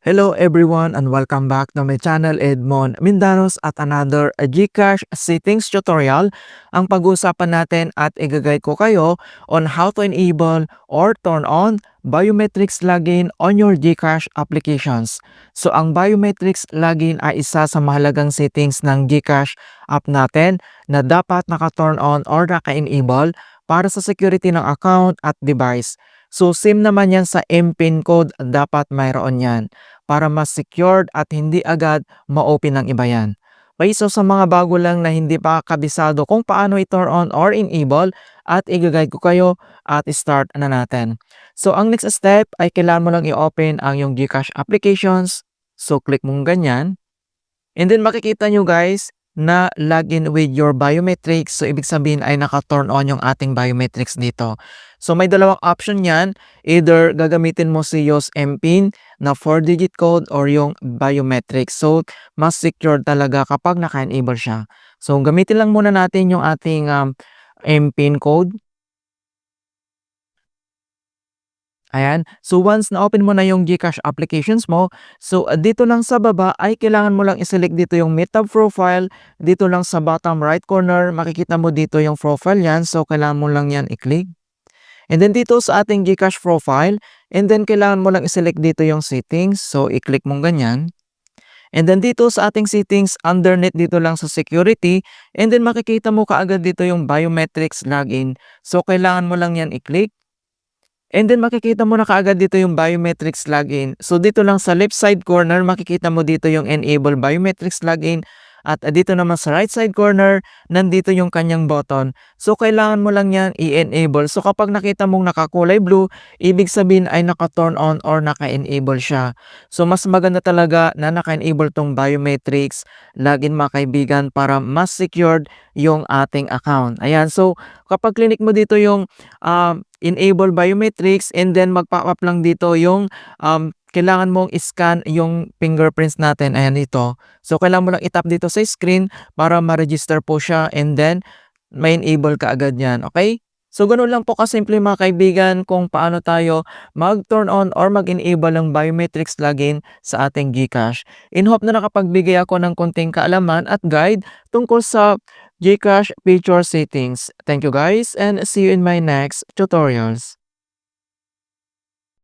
Hello everyone and welcome back to my channel Edmond Mindanos at another GCash settings tutorial. Ang pag-uusapan natin at i-guide ko kayo on how to enable or turn on biometrics login on your GCash applications. So ang biometrics login ay isa sa mahalagang settings ng GCash app natin na dapat naka-turn on or naka-enable para sa security ng account at device. So same naman yan sa MPIN code, dapat mayroon yan para mas secured at hindi agad ma-open ng iba yan. Okay, so sa mga bago lang na hindi pa kabisado kung paano i-turn on or enable at i-guide ko kayo at start na natin. So ang next step ay kailangan mo lang i-open ang yung GCash applications. So click mong ganyan. And then makikita nyo guys na login with your biometrics. So ibig sabihin ay naka-turn on yung ating biometrics dito. So may dalawang option yan. Either gagamitin mo si use MPIN na 4-digit code or yung biometrics. So mas secure talaga kapag naka-enable siya. So gamitin lang muna natin yung ating MPIN code. Ayan. So once na-open mo na yung GCash applications mo, so dito lang sa baba ay kailangan mo lang i-select dito yung Meetup profile. Dito lang sa bottom right corner, makikita mo dito yung profile yan. So kailangan mo lang yan i-click. And then dito sa ating GCash profile, and then kailangan mo lang i-select dito yung settings. So i-click mong ganyan. And then dito sa ating settings, underneath dito lang sa security, and then makikita mo kaagad dito yung biometrics login. So kailangan mo lang yan i-click. And then makikita mo na kaagad dito yung biometrics login. So dito lang sa left side corner, makikita mo dito yung enable biometrics login. At dito naman sa right side corner, nandito yung kanyang button. So kailangan mo lang yan i-enable. So kapag nakita mong nakakulay blue, ibig sabihin ay naka-turn on or naka-enable siya. So mas maganda talaga na naka-enable tong biometrics login mga kaibigan para mas secured yung ating account. Ayan, so kapag clinic mo dito yung enable biometrics and then mag-pop up lang dito yung kailangan mong i-scan yung fingerprints natin. Ayan dito. So kailangan mo lang i-tap dito sa screen para ma-register po siya and then may enable ka agad yan. Okay? So ganun lang po kasimple mga kaibigan kung paano tayo mag-turn on or mag-enable ng biometrics login sa ating GCash. In hope na nakapagbigay ako ng konting kaalaman at guide tungkol sa GCash feature settings. Thank you guys and see you in my next tutorials.